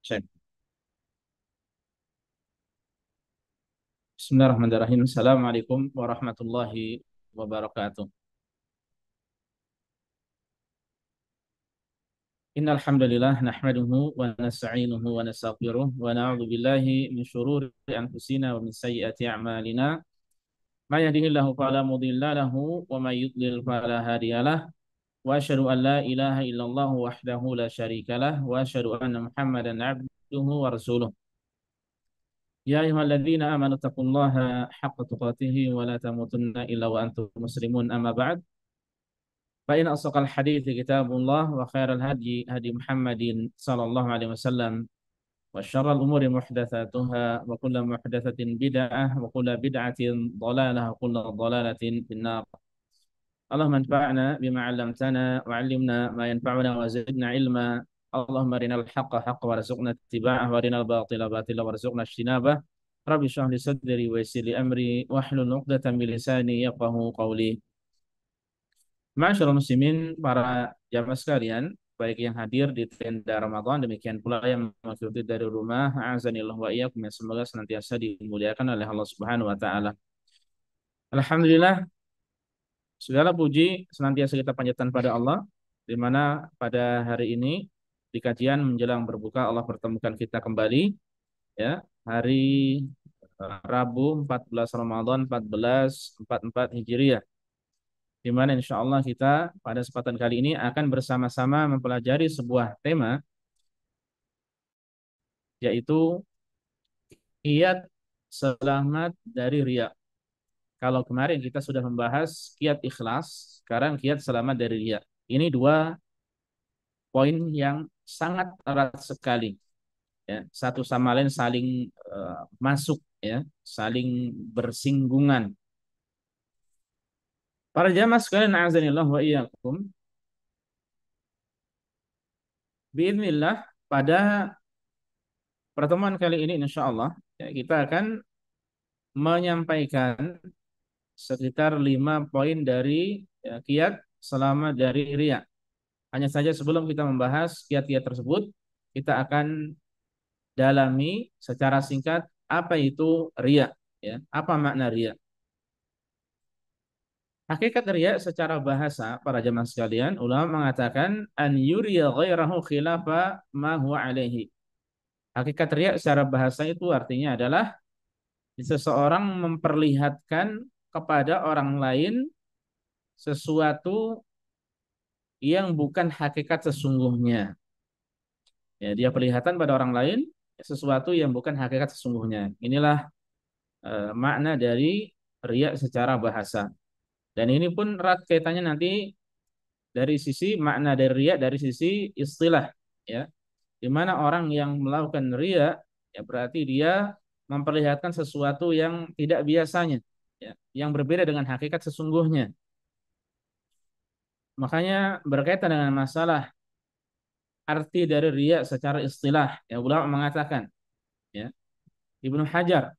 Cek. Bismillahirrahmanirrahim. Assalamualaikum warahmatullahi wabarakatuh. Innal hamdalillah nahmaduhu wa nasta'inuhu wa nastaghfiruh wa na'udzu billahi min shururi anfusina wa min sayyiati a'malina. May yahdihillahu fala mudilla lahu wa may yudlil fala hadiyalah. Wa asyhadu an la ilaha illallah wahdahu la syarikalah wa asyhadu anna Muhammadan 'abduhu wa rasuluh. Ya ayyuhalladzina amanu taqullaha haqqa tuqatih wa la tamutunna illa wa antum muslimun amma ba'd. فإن أصدق الحديث كتاب الله وخير الهدي هدي محمد صلى الله عليه وسلم وشر الأمور محدثاتها وكل محدثة بدعة وكل بدعة ضلالة وكل ضلالة في النار. اللهم انفعنا بما علمتنا وعلمنا ما ينفعنا وزدنا علما. اللهم أرنا الحق حقا وارزقنا اتباعه وأرنا الباطل باطلا وارزقنا اجتنابه. رب اشرح لي صدري ويسر لي أمري واحلل عقدة من لساني يفقهوا قولي. Masyaallah muslimin, para jamaah sekalian, baik yang hadir di tenda Ramadan, demikian pula yang mengikuti dari rumah, azanillah wa iyyakum, semoga senantiasa dimuliakan oleh Allah Subhanahu wa taala. Alhamdulillah, segala puji senantiasa kita panjatkan pada Allah, di mana pada hari ini di kajian menjelang berbuka Allah pertemukan kita kembali, ya, hari Rabu 14 Ramadan 1444 Hijriah, di mana insya Allah kita pada kesempatan kali ini akan bersama-sama mempelajari sebuah tema, yaitu kiat selamat dari riya. Kalau kemarin kita sudah membahas kiat ikhlas, sekarang kiat selamat dari riya. Ini dua poin yang sangat erat sekali, ya. Satu sama lain saling masuk, ya, saling bersinggungan. Para jamaah sekalian, azanillah wa iyyakum, biidznillah, pada pertemuan kali ini insya Allah, ya, kita akan menyampaikan sekitar 5 poin dari, ya, kiat selamat dari riya. Hanya saja sebelum kita membahas kiat-kiat tersebut, kita akan dalami secara singkat apa itu riya, ya, apa makna riya. Hakikat riya secara bahasa, para jamaah sekalian, ulama mengatakan an yuriya ghairahu khilafa ma huwa alaihi. Hakikat riya secara bahasa itu artinya adalah seseorang memperlihatkan kepada orang lain sesuatu yang bukan hakikat sesungguhnya. Ya, dia perlihatkan pada orang lain sesuatu yang bukan hakikat sesungguhnya. Inilah makna dari riya secara bahasa. Dan ini pun erat kaitannya nanti dari sisi makna dari riya dari sisi istilah, ya. Di mana orang yang melakukan riya, ya, berarti dia memperlihatkan sesuatu yang tidak biasanya, ya, yang berbeda dengan hakikat sesungguhnya. Makanya berkaitan dengan masalah arti dari riya secara istilah, ya, ulama mengatakan, ya, Ibnu Hajar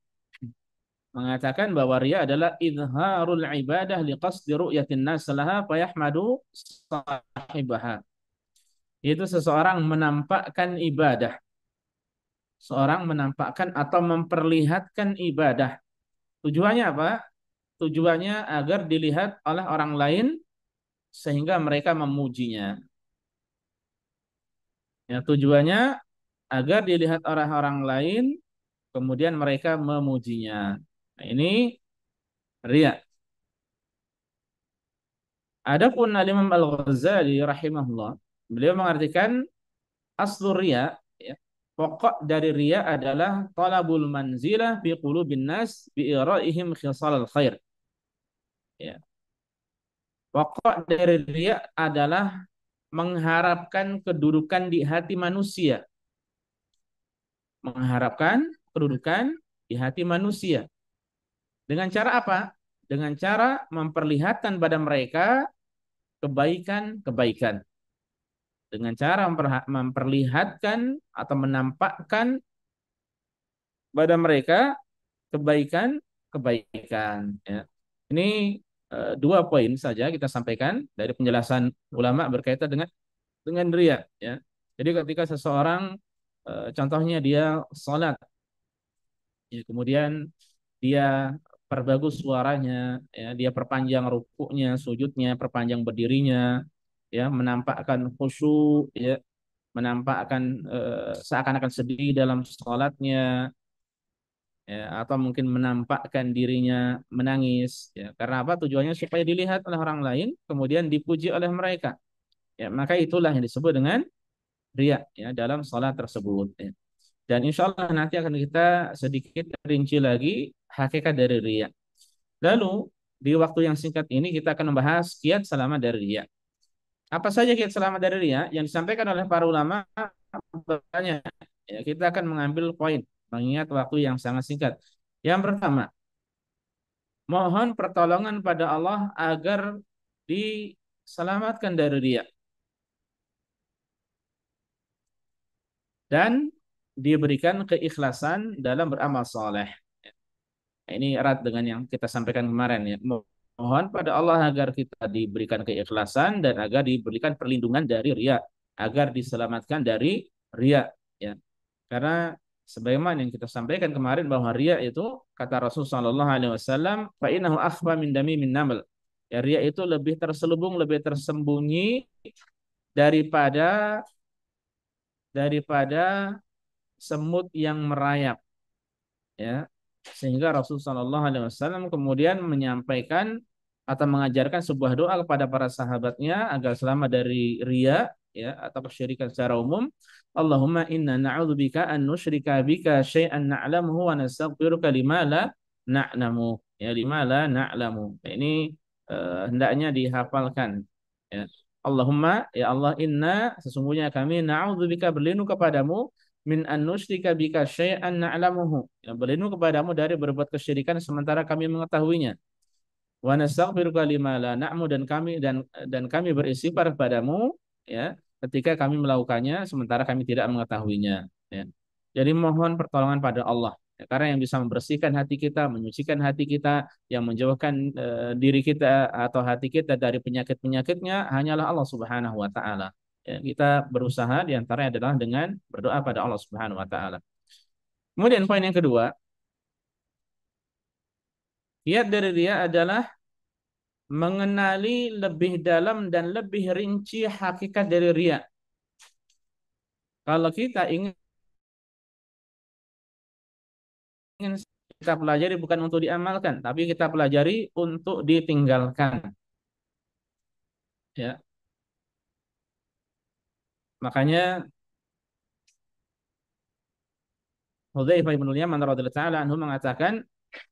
mengatakan bahwa riya adalah izharul ibadah liqasdi ru'yatin nas laha fayahmadu sahibaha. Itu seseorang menampakkan ibadah, seorang menampakkan atau memperlihatkan ibadah. Tujuannya apa? Tujuannya agar dilihat oleh orang lain sehingga mereka memujinya. Ya, tujuannya agar dilihat oleh orang lain kemudian mereka memujinya. Nah, ini riya. Adapun Al-Imam Al-Ghazali rahimahullah, beliau mengartikan aslu riya, ya, pokok dari riya adalah talabul manzilah fi qulubin nas bi iraihim khisalal khair. Ya. Pokok dari riya adalah mengharapkan kedudukan di hati manusia, mengharapkan kedudukan di hati manusia. Dengan cara apa? Dengan cara memperlihatkan pada mereka kebaikan-kebaikan. Dengan cara memperlihatkan atau menampakkan pada mereka kebaikan-kebaikan, ya. Ini dua poin saja kita sampaikan dari penjelasan ulama berkaitan dengan riya, ya. Jadi ketika seseorang Contohnya dia sholat, ya, kemudian dia perbagus suaranya, ya, dia perpanjang rukuknya, sujudnya, perpanjang berdirinya, ya, menampakkan khusyuk, ya, menampakkan seakan-akan sedih dalam sholatnya, ya, atau mungkin menampakkan dirinya menangis, ya, karena apa? Tujuannya supaya dilihat oleh orang lain, kemudian dipuji oleh mereka, ya, maka itulah yang disebut dengan riya, ya, dalam sholat tersebut, ya. Dan insya Allah nanti akan kita sedikit rinci lagi hakikat dari riya. Lalu di waktu yang singkat ini kita akan membahas kiat selamat dari riya. Apa saja kiat selamat dari riya yang disampaikan oleh para ulama banyak. Ya, kita akan mengambil poin mengingat waktu yang sangat singkat. Yang pertama, mohon pertolongan pada Allah agar diselamatkan dari riya dan diberikan keikhlasan dalam beramal soleh. Ini erat dengan yang kita sampaikan kemarin, ya. Mohon pada Allah agar kita diberikan keikhlasan dan agar diberikan perlindungan dari riya, agar diselamatkan dari riya, ya. Karena sebagaimana yang kita sampaikan kemarin bahwa riya itu kata Rasulullah sallallahu alaihi wasallam, fa innahu akhfa min dami min naml. Ya, riya itu lebih terselubung, lebih tersembunyi daripada daripada semut yang merayap, ya, sehingga Rasulullah Shallallahu Alaihi Wasallam kemudian menyampaikan atau mengajarkan sebuah doa kepada para sahabatnya agar selamat dari riya, ya, atau kesyirikan secara umum. Allahumma inna na'udzubika an nusyrika bika syai'an na'lamuhu wa nastaghfiruka lima la na'lamu, ya, lima la na'lamu. Nah, ini hendaknya dihafalkan, ya. Allahumma, ya Allah, inna, sesungguhnya kami na'udzubika, berlindung kepadamu, min an nusyrika bika syai'an na'lamuhu, ya, berlindung kepadamu dari berbuat kesyirikan sementara kami mengetahuinya. Wa nastaghfiruka lima la na'mu, dan kami beristighfar kepadamu, ya, ketika kami melakukannya sementara kami tidak mengetahuinya, ya. Jadi mohon pertolongan pada Allah, ya, karena yang bisa membersihkan hati kita, menyucikan hati kita, yang menjauhkan diri kita atau hati kita dari penyakit-penyakitnya hanyalah Allah Subhanahu wa taala. Ya, kita berusaha diantaranya adalah dengan berdoa pada Allah Subhanahu wa taala. Kemudian poin yang kedua, kiat dari dia adalah mengenali lebih dalam dan lebih rinci hakikat dari riya. Kalau kita ingin kita pelajari bukan untuk diamalkan, tapi kita pelajari untuk ditinggalkan. Ya, makanya Hudzaifah bin Yaman radhiyallahu taala anhu mengatakan,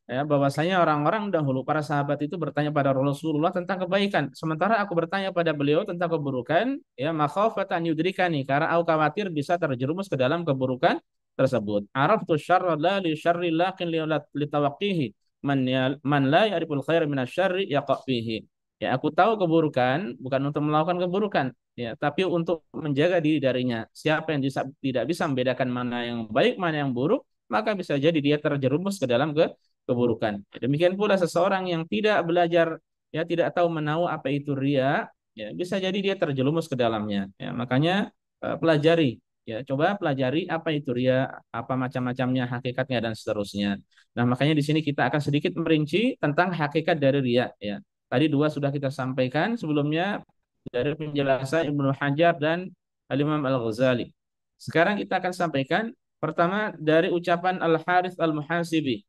ya, bahwasanya orang-orang dahulu para sahabat itu bertanya pada Rasulullah tentang kebaikan, sementara aku bertanya pada beliau tentang keburukan, ya, makhafatan yudrikani, karena aku khawatir bisa terjerumus ke dalam keburukan tersebut. Araftu syarra la li syarri lakin li tawaqqihi, man la ya'riful khair minasyarri yaqa fihi. Ya, aku tahu keburukan bukan untuk melakukan keburukan, ya, tapi untuk menjaga diri darinya. Siapa yang tidak bisa membedakan mana yang baik mana yang buruk, maka bisa jadi dia terjerumus ke dalam keburukan. Demikian pula seseorang yang tidak belajar, ya, tidak tahu menahu apa itu riya, ya, bisa jadi dia terjerumus ke dalamnya. Ya, makanya pelajari, ya, coba pelajari apa itu riya, apa macam-macamnya, hakikatnya dan seterusnya. Nah, makanya di sini kita akan sedikit merinci tentang hakikat dari riya, ya. Tadi dua sudah kita sampaikan sebelumnya dari penjelasan Ibnu Hajar dan Al-Imam Al-Ghazali. Sekarang kita akan sampaikan pertama dari ucapan Al-Harith Al-Muhasibi.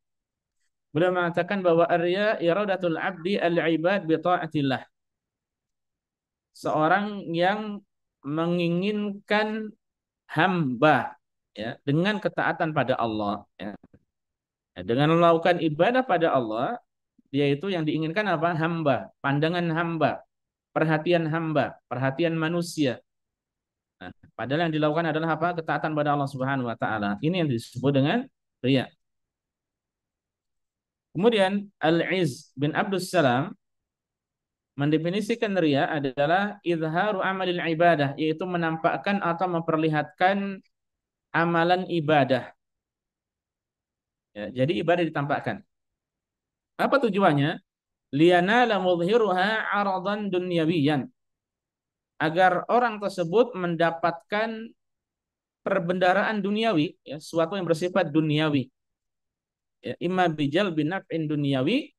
Beliau mengatakan bahwa arya iradatul abdi al-ibad bi taatillah. Seorang yang menginginkan hamba, ya, dengan ketaatan pada Allah, ya. Dengan melakukan ibadah pada Allah, dia itu yang diinginkan apa? Hamba, pandangan hamba, perhatian manusia. Nah, padahal yang dilakukan adalah apa? Ketaatan pada Allah Subhanahu wa taala. Ini yang disebut dengan riya. Kemudian Al-Izz bin Abdus Salam mendefinisikan riya adalah izharu amalil ibadah, yaitu menampakkan atau memperlihatkan amalan ibadah. Ya, jadi ibadah ditampakkan. Apa tujuannya? Liyanala mudhiruha aradan dunyawiyan. Agar orang tersebut mendapatkan perbendaharaan duniawi, ya, sesuatu yang bersifat duniawi, ya, imma bijal binaf'in duniawi,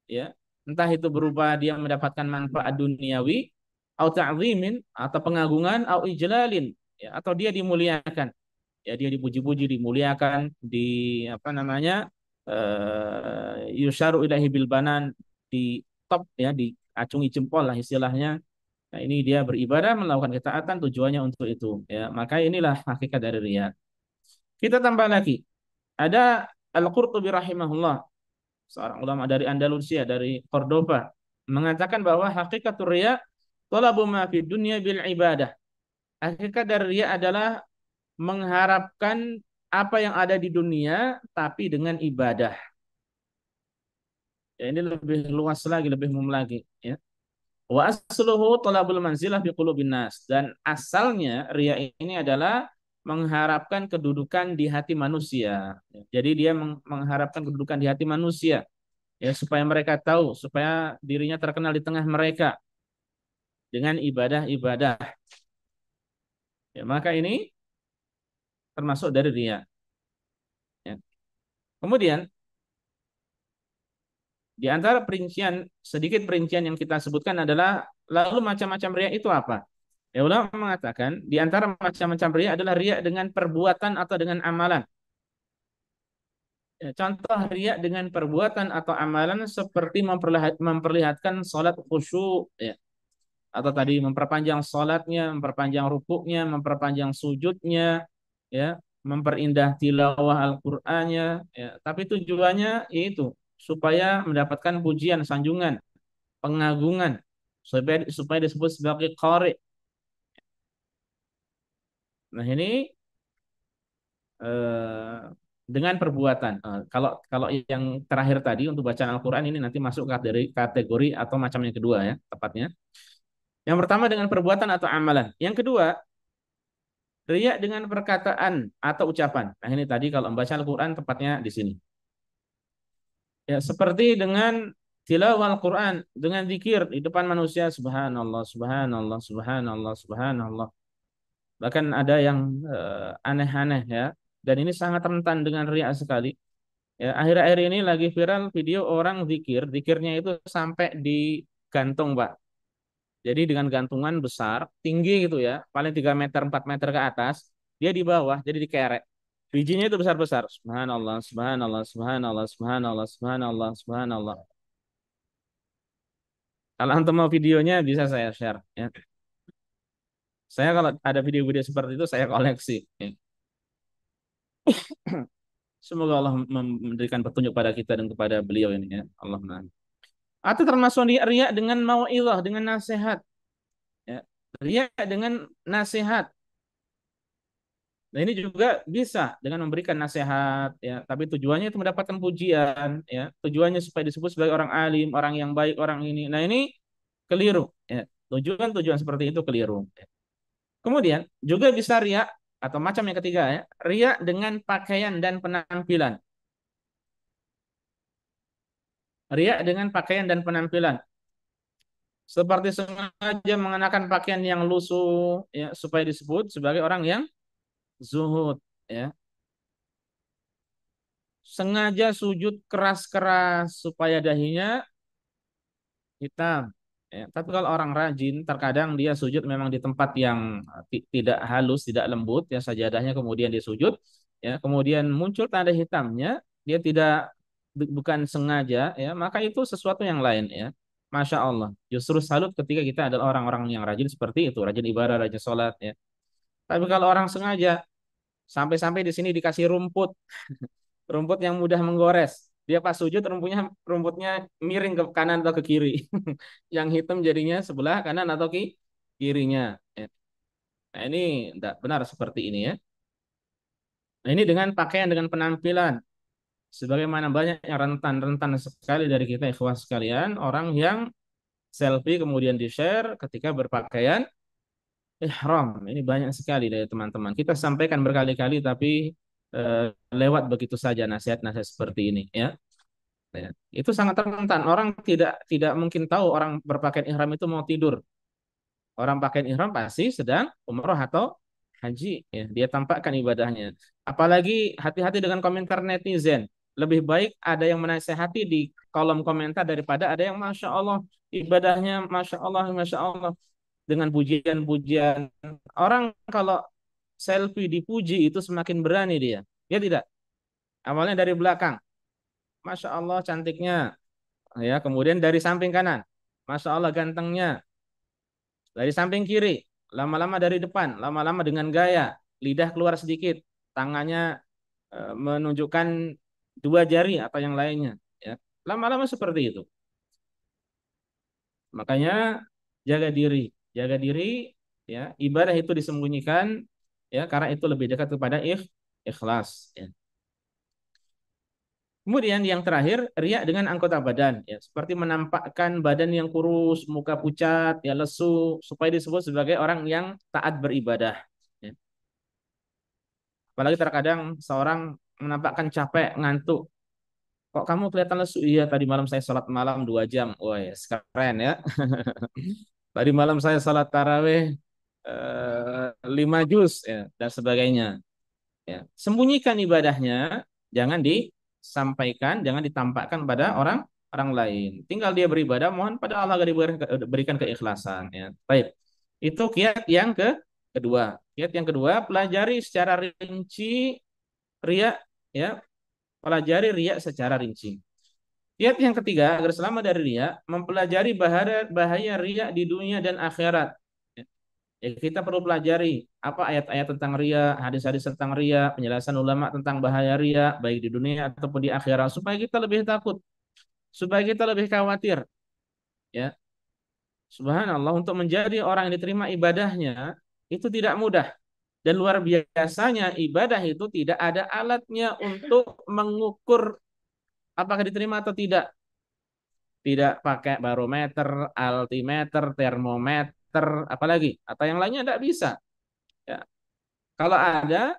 ya, entah itu berupa dia mendapatkan manfaat duniawi, atau ta'zimin atau pengagungan, atau ijlalin, ya, atau dia dimuliakan, ya, dia dipuji-puji, dimuliakan, di apa namanya, yusharu ilahi bil banan, di top, ya, diacungi jempol lah istilahnya. Nah, ini dia beribadah melakukan ketaatan tujuannya untuk itu, ya. Maka inilah hakikat dari riya. Kita tambah lagi. Ada Al-Qurtubi rahimahullah, seorang ulama dari Andalusia, dari Cordoba, mengatakan bahwa hakikat riya talabu ma fid dunya bil ibadah. Hakikat dari riya adalah mengharapkan apa yang ada di dunia tapi dengan ibadah. Ya, ini lebih luas lagi, lebih umum lagi, ya. Wa asluhu talabul manzilah fi qulubin nas, dan asalnya riya ini adalah mengharapkan kedudukan di hati manusia. Jadi dia mengharapkan kedudukan di hati manusia, ya, supaya mereka tahu, supaya dirinya terkenal di tengah mereka dengan ibadah-ibadah. Ya, maka ini termasuk dari riya, ya. Kemudian di antara perincian, sedikit perincian yang kita sebutkan adalah, lalu macam-macam riya itu apa? Ya, ulama mengatakan di antara macam-macam riya adalah riya dengan perbuatan atau dengan amalan. Ya, contoh riya dengan perbuatan atau amalan seperti memperlihatkan salat khusyuk, ya, atau tadi memperpanjang salatnya, memperpanjang rukuknya, memperpanjang sujudnya, ya, memperindah tilawah Al-Qur'annya, ya. Tapi tujuannya itu supaya mendapatkan pujian, sanjungan, pengagungan, supaya disebut sebagai qari. Nah, ini eh, dengan perbuatan. Kalau kalau yang terakhir tadi untuk bacaan Al-Qur'an ini nanti masuk kategori atau macam yang kedua, ya, tepatnya. Yang pertama dengan perbuatan atau amalan. Yang kedua, riya dengan perkataan atau ucapan. Nah, ini tadi kalau membaca Al-Qur'an tepatnya di sini. Ya, seperti dengan tilawah Al-Qur'an, dengan zikir di depan manusia, subhanallah, subhanallah, subhanallah, subhanallah. Bahkan ada yang aneh-aneh, ya. Dan ini sangat rentan dengan riya sekali. Ya, akhir-akhir ini lagi viral video orang zikir, zikirnya itu sampai digantung, Pak. Jadi dengan gantungan besar, tinggi gitu, ya, paling 3 meter, 4 meter ke atas, dia di bawah, jadi dikerek. Bijinya itu besar-besar. Subhanallah, subhanallah, subhanallah, subhanallah, subhanallah, subhanallah. Kalau antum mau videonya bisa saya share, ya. Saya kalau ada video-video seperti itu saya koleksi, ya. Semoga Allah memberikan petunjuk pada kita dan kepada beliau ini, ya. Allah. Atau termasuk riya dengan mau'izah, dengan nasihat, ya. Riya dengan nasihat. Nah, ini juga bisa dengan memberikan nasihat, ya, tapi tujuannya itu mendapatkan pujian, ya. Tujuannya supaya disebut sebagai orang alim, orang yang baik, orang ini. Nah, ini keliru, ya. Tujuan-tujuan seperti itu keliru, ya. Kemudian juga bisa riya atau macam yang ketiga, ya, riya dengan pakaian dan penampilan. Riya dengan pakaian dan penampilan. Seperti sengaja mengenakan pakaian yang lusuh, ya, supaya disebut sebagai orang yang zuhud, ya. Sengaja sujud keras-keras supaya dahinya hitam, ya. Tapi kalau orang rajin, terkadang dia sujud memang di tempat yang tidak halus, tidak lembut, ya, sajadahnya, kemudian dia sujud, ya, kemudian muncul tanda hitamnya, dia tidak, bukan sengaja, ya, maka itu sesuatu yang lain, ya. Masya Allah. Justru salut ketika kita adalah orang-orang yang rajin seperti itu, rajin ibadah, rajin sholat, ya. Tapi kalau orang sengaja, sampai-sampai di sini dikasih rumput, rumput yang mudah menggores. Dia pas sujud rumputnya miring ke kanan atau ke kiri. Yang hitam jadinya sebelah kanan atau kirinya. Ya. Nah, ini tidak benar seperti ini, ya. Nah, ini dengan pakaian, dengan penampilan. Sebagaimana banyak yang rentan-rentan sekali dari kita ikhwah sekalian, orang yang selfie kemudian di-share ketika berpakaian ihram. Ini banyak sekali dari teman-teman. Kita sampaikan berkali-kali tapi lewat begitu saja nasihat-nasihat seperti ini, ya. Ya. Itu sangat rentan. Orang tidak tidak mungkin tahu orang berpakaian ihram itu mau tidur. Orang pakaian ihram pasti sedang umroh atau haji, ya, dia tampakkan ibadahnya. Apalagi hati-hati dengan komentar netizen. Lebih baik ada yang menasehati di kolom komentar daripada ada yang masya Allah ibadahnya masya Allah dengan pujian-pujian. Orang kalau selfie dipuji itu semakin berani dia. Ya tidak. Awalnya dari belakang, masya Allah cantiknya, ya. Kemudian dari samping kanan, masya Allah gantengnya. Dari samping kiri, lama-lama dari depan, lama-lama dengan gaya, lidah keluar sedikit, tangannya menunjukkan dua jari atau yang lainnya. Ya. Lama-lama seperti itu. Makanya jaga diri, ya. Ibadah itu disembunyikan, ya, karena itu lebih dekat kepada ikhlas. Ya. Kemudian yang terakhir, riak dengan anggota badan, ya, seperti menampakkan badan yang kurus, muka pucat, ya, lesu, supaya disebut sebagai orang yang taat beribadah. Ya. Apalagi terkadang seorang menampakkan capek, ngantuk. Kok kamu kelihatan lesu? Iya, tadi malam saya sholat malam 2 jam. Wah, keren ya. Tadi malam saya sholat tarawih 5 juz, ya, dan sebagainya. Ya. Sembunyikan ibadahnya, jangan disampaikan, jangan ditampakkan pada orang orang lain. Tinggal dia beribadah, mohon pada Allah agar diberikan keikhlasan. Ya. Baik, itu kiat yang kedua. Kiat yang kedua, pelajari secara rinci riya, ya, pelajari riya secara rinci. Kiat yang ketiga, agar selamat dari riya, mempelajari bahaya bahaya riya di dunia dan akhirat. Ya, kita perlu pelajari apa ayat-ayat tentang ria, hadis-hadis tentang ria, penjelasan ulama tentang bahaya ria, baik di dunia ataupun di akhirat, supaya kita lebih takut, supaya kita lebih khawatir. Ya, subhanallah, untuk menjadi orang yang diterima ibadahnya itu tidak mudah. Dan luar biasanya ibadah itu tidak ada alatnya untuk mengukur apakah diterima atau tidak. Tidak pakai barometer, altimeter, termometer, apalagi atau yang lainnya tidak bisa. Ya. Kalau ada,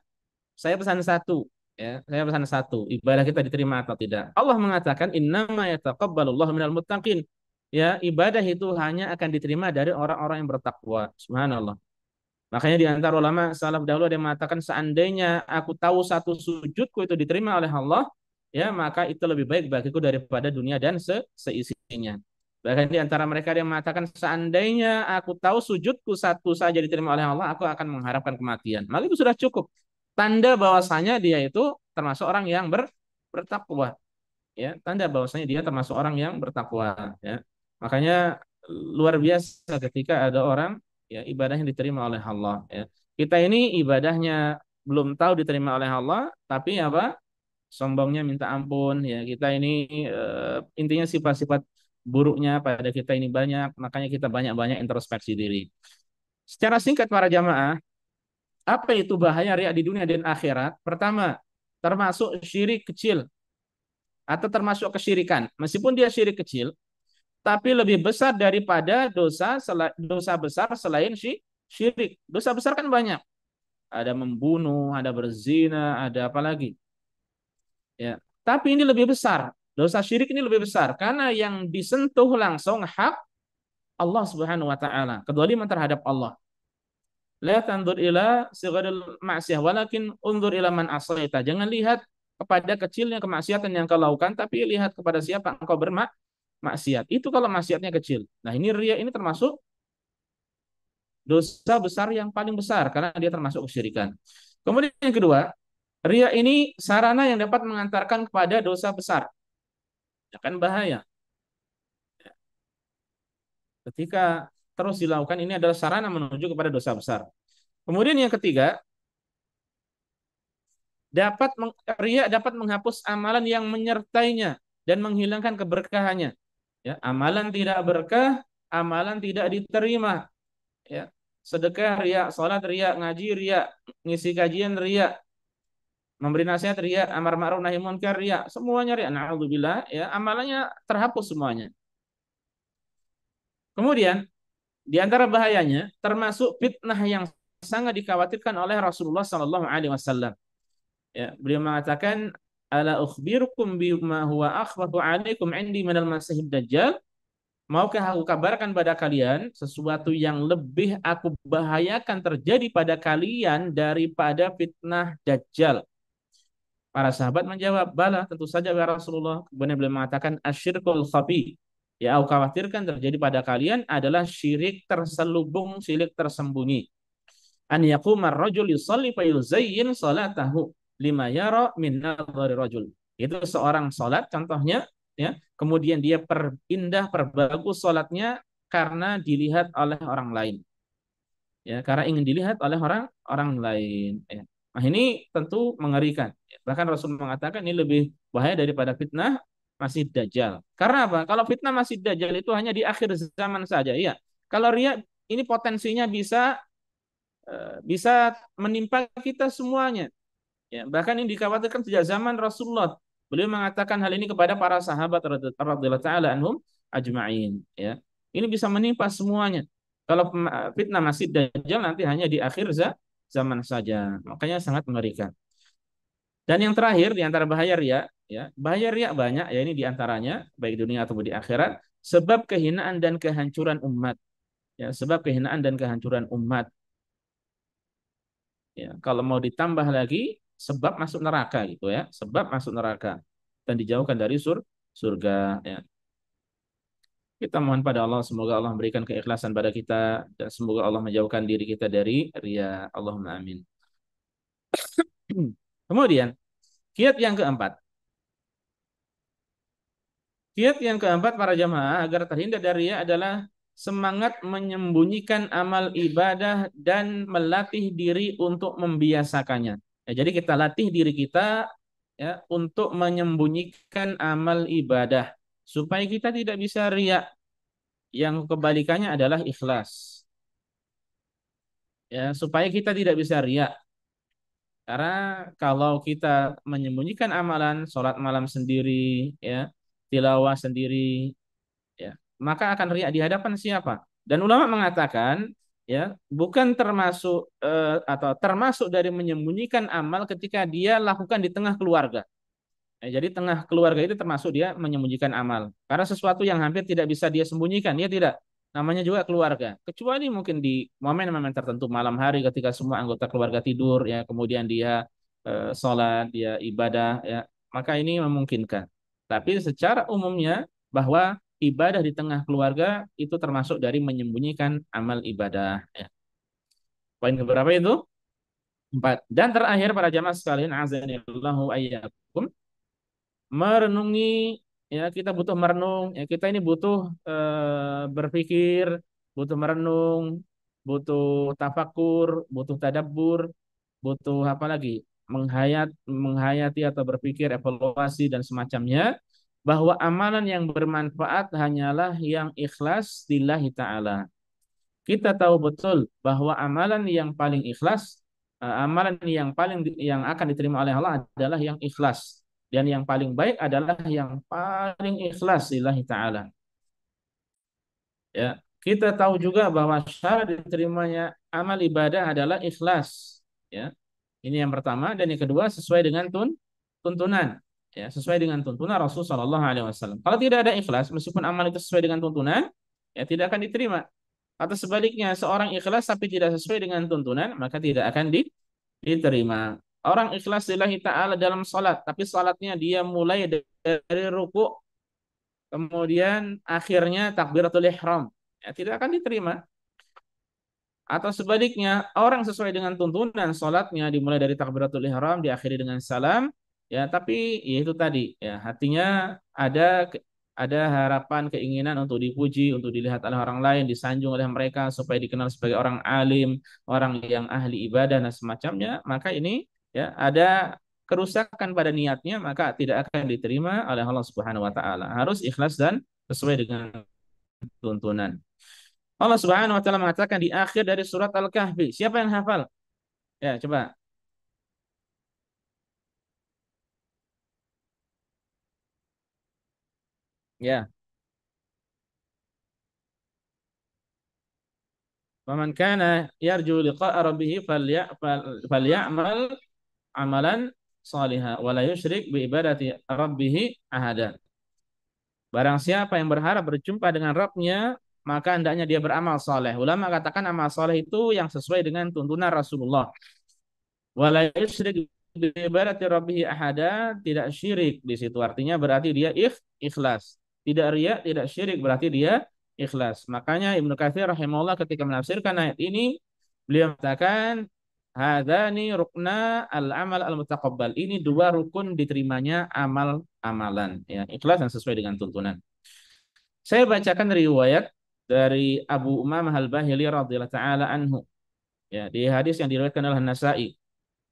saya pesan satu, ya, saya pesan satu, ibadah kita diterima atau tidak. Allah mengatakan innama yataqabbalullahu minal muttaqin. Ya, ibadah itu hanya akan diterima dari orang-orang yang bertakwa. Subhanallah. Makanya di antara ulama salaf dahulu ada yang mengatakan seandainya aku tahu satu sujudku itu diterima oleh Allah, ya, maka itu lebih baik bagiku daripada dunia dan seisinya. Bahkan di antara mereka ada yang mengatakan seandainya aku tahu sujudku satu saja diterima oleh Allah, aku akan mengharapkan kematian. Maka itu sudah cukup. Tanda bahwasanya dia itu termasuk orang yang bertakwa, ya. Tanda bahwasanya dia termasuk orang yang bertakwa, ya. Makanya luar biasa ketika ada orang, ya, ibadahnya diterima oleh Allah, ya. Kita ini ibadahnya belum tahu diterima oleh Allah, tapi apa? Sombongnya minta ampun, ya. Kita ini intinya sifat-sifat buruknya pada kita ini banyak, makanya kita banyak-banyak introspeksi diri. Secara singkat para jamaah, apa itu bahaya riya di dunia dan akhirat? Pertama, termasuk syirik kecil atau termasuk kesyirikan. Meskipun dia syirik kecil, tapi lebih besar daripada dosa besar selain syirik. Dosa besar kan banyak. Ada membunuh, ada berzina, ada apa lagi? Ya. Tapi ini lebih besar. Dosa syirik ini lebih besar karena yang disentuh langsung hak Allah Subhanahu wa taala, kedzaliman terhadap Allah. La tandur ila sigharil ma'siyah walakin undur ila man asaita. Jangan lihat kepada kecilnya kemaksiatan yang kau lakukan, tapi lihat kepada siapa engkau bermaksiat. Itu kalau maksiatnya kecil. Nah, ini riya ini termasuk dosa besar yang paling besar karena dia termasuk kesyirikan. Kemudian yang kedua, riya ini sarana yang dapat mengantarkan kepada dosa besar. Ya kan bahaya. Ketika terus dilakukan ini adalah sarana menuju kepada dosa besar. Kemudian yang ketiga, riya dapat menghapus amalan yang menyertainya dan menghilangkan keberkahannya. Ya, amalan tidak berkah, amalan tidak diterima. Ya, sedekah riya, salat riya, ngaji riya, ngisi kajian riya, memberi nasihat riya, amar ma'ruf nahi munkar riya, semuanya riya. Na'udzubillah, ya, amalannya terhapus semuanya. Kemudian di antara bahayanya termasuk fitnah yang sangat dikhawatirkan oleh Rasulullah Sallallahu Alaihi Wasallam. Ya, beliau mengatakan, ala ukhbirukum bima huwa akhwafu alaikum indi minal masihid dajjal. Maukah aku kabarkan pada kalian sesuatu yang lebih aku bahayakan terjadi pada kalian daripada fitnah Dajjal? Para sahabat menjawab, bala, tentu saja ya Rasulullah. Kemudian beliau mengatakan, asyirkul khafi. Ya, aku khawatirkan terjadi pada kalian adalah syirik terselubung, syirik tersembunyi. An yaqumar rajul yusalli fa yuzayyin salatahu lima yara min nadhari rajul. Itu seorang salat contohnya, ya. Kemudian dia perindah, perbagus salatnya karena dilihat oleh orang lain. Ya, karena ingin dilihat oleh orang orang lain, ya. Nah, ini tentu mengerikan. Bahkan Rasul mengatakan ini lebih bahaya daripada fitnah Masih Dajjal. Karena apa? Kalau fitnah Masih Dajjal itu hanya di akhir zaman saja, iya. Kalau ria ini potensinya bisa menimpa kita semuanya. Ya, bahkan ini dikhawatirkan sejak zaman Rasulullah. Beliau mengatakan hal ini kepada para sahabat radhiyallahu taala anhum ajma'in, ya. Ini bisa menimpa semuanya. Kalau fitnah Masih Dajjal nanti hanya di akhir zaman saja. Makanya sangat mengerikan. Dan yang terakhir di antara bahaya riya, ya, bahaya riya banyak, ya, ini di antaranya baik di dunia ataupun di akhirat, sebab kehinaan dan kehancuran umat. Ya, sebab kehinaan dan kehancuran umat. Ya, kalau mau ditambah lagi sebab masuk neraka gitu, ya, sebab masuk neraka dan dijauhkan dari surga, ya. Kita mohon pada Allah semoga Allah memberikan keikhlasan pada kita dan semoga Allah menjauhkan diri kita dari ria. Allahumma amin. Kemudian kiat yang keempat. Kiat yang keempat para jamaah agar terhindar dari ria adalah semangat menyembunyikan amal ibadah dan melatih diri untuk membiasakannya. Ya, jadi kita latih diri kita, ya, untuk menyembunyikan amal ibadah supaya kita tidak bisa riya, yang kebalikannya adalah ikhlas. Ya, supaya kita tidak bisa riya. Karena kalau kita menyembunyikan amalan, sholat malam sendiri, ya, tilawah sendiri, ya, maka akan riya di hadapan siapa? Dan ulama mengatakan, ya, bukan termasuk atau termasuk dari menyembunyikan amal ketika dia lakukan di tengah keluarga. Ya, jadi tengah keluarga itu termasuk dia menyembunyikan amal. Karena sesuatu yang hampir tidak bisa dia sembunyikan, dia tidak. Namanya juga keluarga. Kecuali mungkin di momen-momen tertentu malam hari ketika semua anggota keluarga tidur, ya, kemudian dia sholat, dia ibadah, ya, maka ini memungkinkan. Tapi secara umumnya bahwa ibadah di tengah keluarga itu termasuk dari menyembunyikan amal ibadah. Ya. Poin keberapa itu? Empat. Dan terakhir para jamaah sekalian, azanillahu ayyakum, merenungi, ya, kita butuh merenung, ya, kita ini butuh berpikir, butuh merenung, butuh tafakur, butuh tadabbur, butuh apa lagi, menghayati atau berpikir, evaluasi dan semacamnya, bahwa amalan yang bermanfaat hanyalah yang ikhlas lillahi ta'ala. Kita tahu betul bahwa amalan yang paling ikhlas, amalan yang akan diterima oleh Allah adalah yang ikhlas, dan yang paling baik adalah yang paling ikhlas lillahi taala. Ya, kita tahu juga bahwa syarat diterimanya amal ibadah adalah ikhlas. Ya, ini yang pertama, dan yang kedua sesuai dengan tuntunan. Ya, sesuai dengan tuntunan Rasulullah Shallallahu Alaihi Wasallam. Kalau tidak ada ikhlas, meskipun amal itu sesuai dengan tuntunan, ya tidak akan diterima. Atau sebaliknya, seorang ikhlas tapi tidak sesuai dengan tuntunan, maka tidak akan diterima. Orang ikhlas lillahi ta'ala dalam salat, tapi salatnya dia mulai dari ruku, kemudian akhirnya takbiratul ihram, ya, tidak akan diterima. Atau sebaliknya, orang sesuai dengan tuntunan salatnya dimulai dari takbiratul ihram, diakhiri dengan salam, ya, tapi ya itu tadi, ya, hatinya ada harapan, keinginan untuk dipuji, untuk dilihat oleh orang lain, disanjung oleh mereka supaya dikenal sebagai orang alim, orang yang ahli ibadah dan semacamnya, maka ini, ya, ada kerusakan pada niatnya, maka tidak akan diterima oleh Allah Subhanahu wa taala. Harus ikhlas dan sesuai dengan tuntunan. Allah Subhanahu wa taala mengatakan di akhir dari surat Al-Kahfi. Siapa yang hafal? Ya, coba. Ya. Faman kana yarju liqa'a rabbih falyamal amalan salihah wa la yusyrik bi ibadati rabbih ahada. Barang siapa yang berharap berjumpa dengan Rabbnya, maka hendaknya dia beramal soleh. Ulama katakan amal soleh itu yang sesuai dengan tuntunan Rasulullah. Wala yusyrik bi ibadati rabbih ahada, tidak syirik di situ. Artinya berarti dia ikhlas. Tidak riya, tidak syirik, berarti dia ikhlas. Makanya Ibnu Katsir rahimahullah ketika menafsirkan ayat ini, beliau mengatakan hadzani rukna al-amal al-mutaqabbal. Ini dua rukun diterimanya amal-amalan, ya, ikhlas dan sesuai dengan tuntunan. Saya bacakan riwayat dari Abu Umamah Al-Bahili radhiyallahu taala anhu. Ya, di hadis yang diriwayatkan oleh Nasai.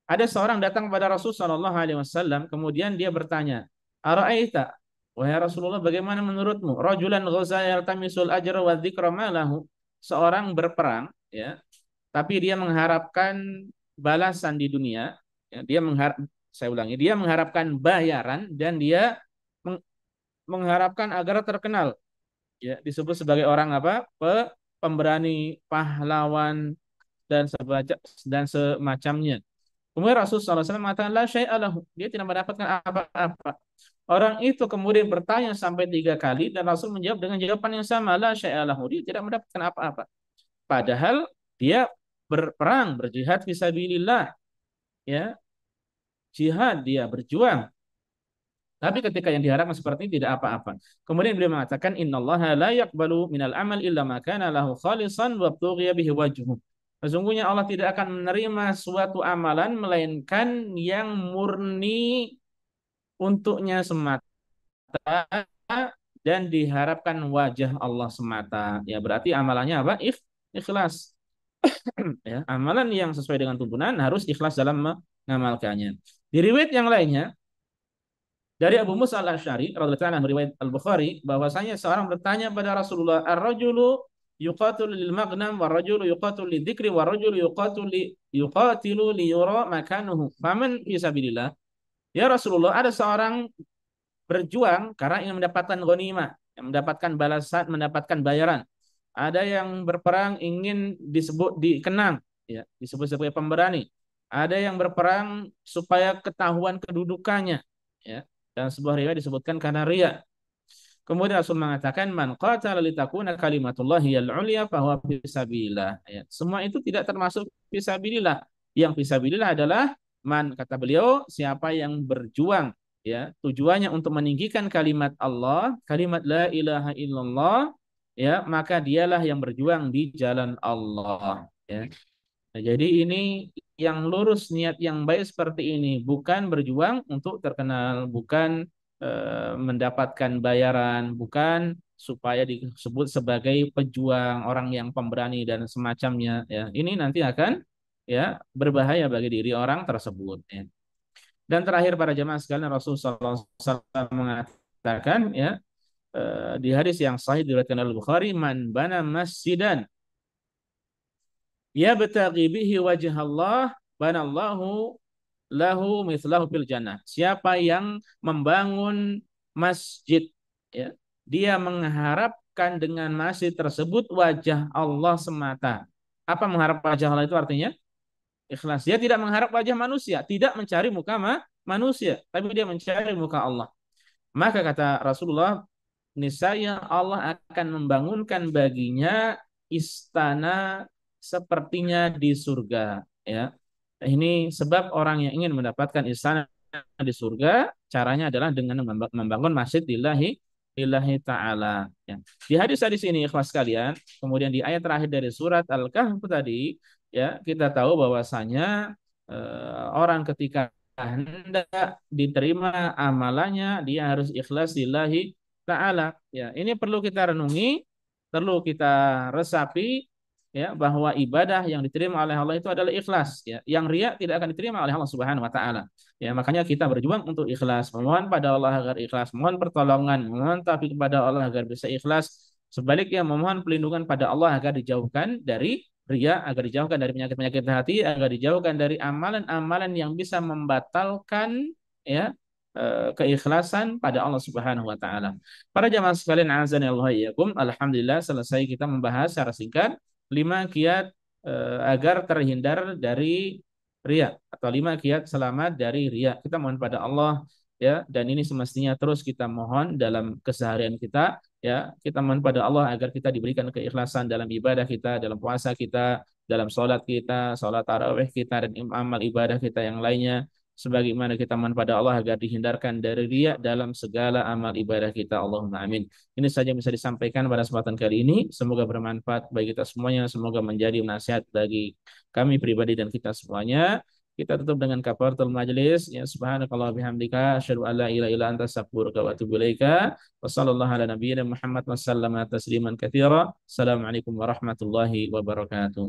Ada seorang datang kepada Rasul Shallallahu Alaihi Wasallam, kemudian dia bertanya, Ara'aita, wahai Rasulullah, bagaimana menurutmu? Rajulan ghaza yaltamisul ajra wa dzikra malahu, seorang berperang, ya, tapi dia mengharapkan balasan di dunia, ya, dia mengharap, saya ulangi, dia mengharapkan bayaran dan dia mengharapkan agar terkenal, ya, disebut sebagai orang apa? Pemberani, pahlawan dan semacamnya. Kemudian Rasulullah SAW mengatakan la syai'alahu. Dia tidak mendapatkan apa-apa. Orang itu kemudian bertanya sampai 3 kali dan Rasul menjawab dengan jawaban yang sama, la syai'alahu. Dia tidak mendapatkan apa-apa. Padahal dia berperang, berjihad fisabilillah, ya, jihad, dia berjuang. Tapi ketika yang diharapkan seperti ini tidak apa-apa. Kemudian beliau mengatakan innallaha la yaqbalu minal amal illa ma kana lahu khalisan wa btughiya bihi wajhuh. Sesungguhnya Allah tidak akan menerima suatu amalan melainkan yang murni untuknya semata dan diharapkan wajah Allah semata. Ya, berarti amalannya apa? Ikhlas. Ya, amalan yang sesuai dengan tuntunan harus ikhlas dalam mengamalkannya. Di riwayat yang lainnya dari Abu Musa al-Asy'ari radhiyallahu anhu riwayat Al-Bukhari bahwasanya seorang bertanya pada Rasulullah, "Ar-rajulu yuqatilu lil maghnam wa rajulu yuqatilu lidzikri wa rajulu yuqatilu li yura makanuhu. Faman fi sabilillah?" Ya Rasulullah, ada seorang berjuang karena ingin mendapatkan ghanimah, mendapatkan balasan, mendapatkan bayaran. Ada yang berperang ingin disebut dikenang, ya, disebut sebagai pemberani. Ada yang berperang supaya ketahuan kedudukannya, ya. Dan sebuah riwayat disebutkan karena riya. Kemudian Rasul mengatakan man qatala litakuna kalimatullahi al-ulya fahuwa fisabilillah. Ya. Semua itu tidak termasuk fisabilillah. Yang fisabilillah adalah man, kata beliau, siapa yang berjuang, ya, tujuannya untuk meninggikan kalimat Allah, kalimat la ilaha illallah, ya, maka dialah yang berjuang di jalan Allah, ya. Nah, jadi ini yang lurus, niat yang baik seperti ini, bukan berjuang untuk terkenal, bukan mendapatkan bayaran, bukan supaya disebut sebagai pejuang, orang yang pemberani dan semacamnya. Ya, ini nanti akan, ya, berbahaya bagi diri orang tersebut. Ya. Dan terakhir para jemaah sekalian, Rasulullah SAW mengatakan, ya, di hadis yang sahih diriwayatkan oleh Bukhari, man bana masjidan ya betaghi bihi wajh Allah banallahu lahu mithlahu fil jannah. Siapa yang membangun masjid, ya, dia mengharapkan dengan masjid tersebut wajah Allah semata. Apa mengharap wajah Allah itu artinya? Ikhlas. Dia tidak mengharap wajah manusia, tidak mencari muka manusia, tapi dia mencari muka Allah. Maka kata Rasulullah, niscaya Allah akan membangunkan baginya istana sepertinya di surga, ya. Ini sebab orang yang ingin mendapatkan istana di surga, caranya adalah dengan membangun masjid lillahi ta'ala, ya. Di hadis-hadis ini ikhlas sekalian, kemudian di ayat terakhir dari surat Al-Kahf tadi, ya, kita tahu bahwasanya orang ketika hendak diterima amalannya dia harus ikhlas lillahi ta'ala, ya. Ini perlu kita renungi, perlu kita resapi, ya, bahwa ibadah yang diterima oleh Allah itu adalah ikhlas, ya. Yang riya tidak akan diterima oleh Allah Subhanahu wa taala. Ya, makanya kita berjuang untuk ikhlas, memohon pada Allah agar ikhlas, mohon pertolongan, mohon taufik kepada Allah agar bisa ikhlas. Sebaliknya memohon pelindungan pada Allah agar dijauhkan dari riya, agar dijauhkan dari penyakit-penyakit hati, agar dijauhkan dari amalan-amalan yang bisa membatalkan, ya, keikhlasan pada Allah Subhanahu wa taala. Para jamaah sekalian azan ya Allah ya, alhamdulillah selesai kita membahas secara singkat 5 kiat agar terhindar dari riya, atau 5 kiat selamat dari riya. Kita mohon pada Allah ya, dan ini semestinya terus kita mohon dalam keseharian kita, ya, kita mohon pada Allah agar kita diberikan keikhlasan dalam ibadah kita, dalam puasa kita, dalam sholat kita, sholat tarawih kita, dan amal ibadah kita yang lainnya, sebagaimana kita mohon pada Allah agar dihindarkan dari riya dalam segala amal ibadah kita. Allahumma amin. Ini saja yang bisa disampaikan pada kesempatan kali ini. Semoga bermanfaat bagi kita semuanya. Semoga menjadi nasihat bagi kami pribadi dan kita semuanya. Kita tutup dengan kafaratul majelis. Ya subhanakallah bihamdika asyhadu an la ilaha illa anta astaghfiruka wa atubu ilaika. Wa sallallahu ala nabiyyina Muhammad wa sallama tasliman katsira. Assalamualaikum warahmatullahi wabarakatuh.